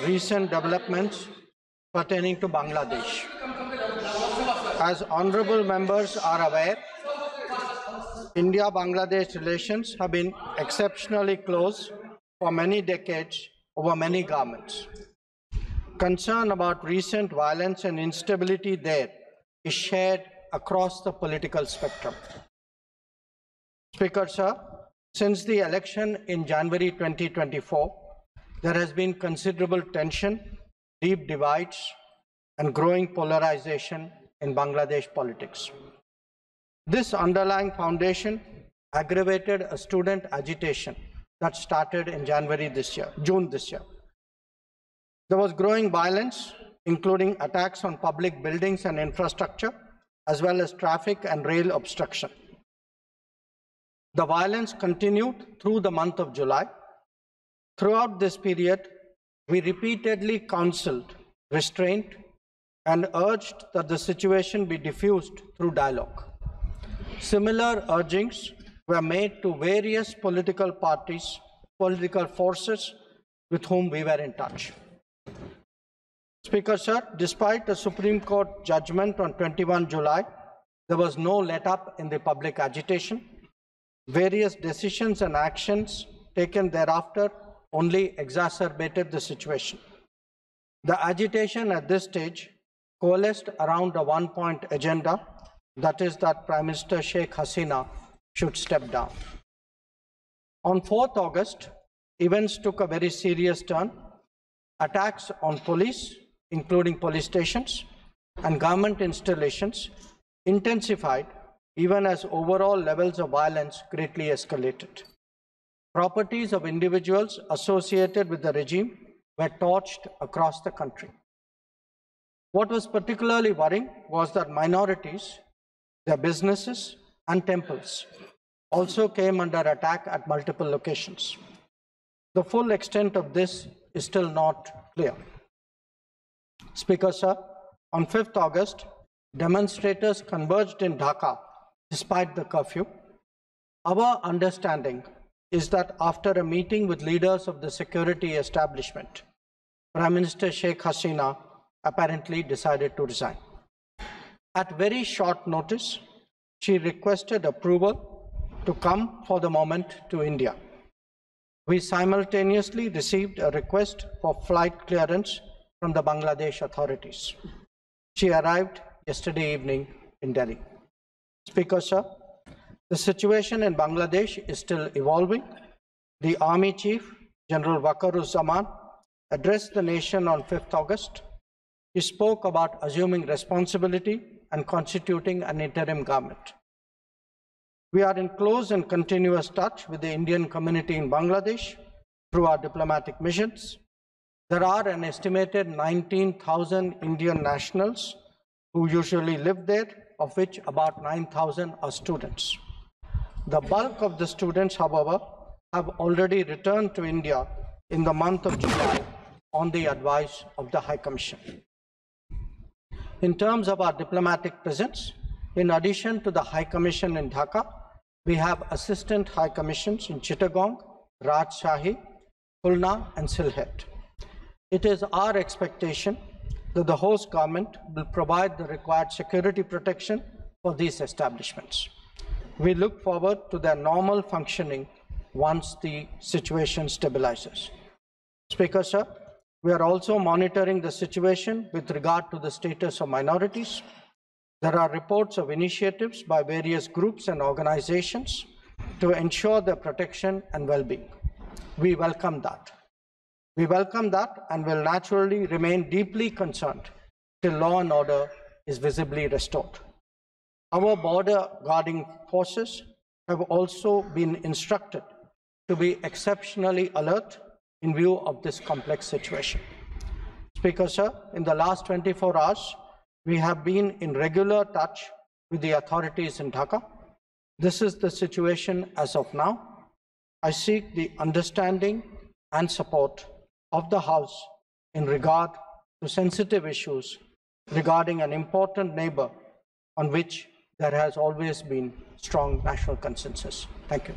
recent developments pertaining to Bangladesh. As honorable members are aware, India-Bangladesh relations have been exceptionally close for many decades over many governments. Concern about recent violence and instability there is shared across the political spectrum. Speaker, sir, since the election in January 2024, there has been considerable tension, deep divides, and growing polarization in Bangladesh politics. This underlying foundation aggravated a student agitation that started in June this year. There was growing violence, including attacks on public buildings and infrastructure, as well as traffic and rail obstruction. The violence continued through the month of July. Throughout this period, we repeatedly counseled restraint and urged that the situation be diffused through dialogue. Similar urgings were made to various political parties, political forces with whom we were in touch. Speaker, sir, despite the Supreme Court judgment on 21 July, there was no let-up in the public agitation. Various decisions and actions taken thereafter only exacerbated the situation. The agitation at this stage coalesced around a one-point agenda, that is that Prime Minister Sheikh Hasina should step down. On 4th August, events took a very serious turn. Attacks on police, including police stations, and government installations intensified even as overall levels of violence greatly escalated. Properties of individuals associated with the regime were torched across the country. What was particularly worrying was that minorities, their businesses, and temples also came under attack at multiple locations. The full extent of this is still not clear. Speaker, sir, on 5th August, demonstrators converged in Dhaka despite the curfew. Our understanding is that after a meeting with leaders of the security establishment, Prime Minister Sheikh Hasina apparently decided to resign. At very short notice, she requested approval to come for the moment to India. We simultaneously received a request for flight clearance from the Bangladesh authorities. She arrived yesterday evening in Delhi. Speaker, sir, the situation in Bangladesh is still evolving. The Army Chief, General Waqaruzzaman, addressed the nation on 5th August. He spoke about assuming responsibility and constituting an interim government. We are in close and continuous touch with the Indian community in Bangladesh through our diplomatic missions. There are an estimated 19,000 Indian nationals who usually live there, of which about 9,000 are students. The bulk of the students, however, have already returned to India in the month of July on the advice of the High Commission. In terms of our diplomatic presence, in addition to the High Commission in Dhaka, we have assistant High Commissions in Chittagong, Rajshahi, Khulna, and Sylhet. It is our expectation that the host government will provide the required security protection for these establishments. We look forward to their normal functioning once the situation stabilizes. Speaker, sir, we are also monitoring the situation with regard to the status of minorities. There are reports of initiatives by various groups and organizations to ensure their protection and well-being. We welcome that. We welcome that and will naturally remain deeply concerned till law and order is visibly restored. Our border guarding forces have also been instructed to be exceptionally alert in view of this complex situation. Speaker, sir, in the last 24 hours, we have been in regular touch with the authorities in Dhaka. This is the situation as of now. I seek the understanding and support of the House in regard to sensitive issues regarding an important neighbor on which there has always been strong national consensus. Thank you.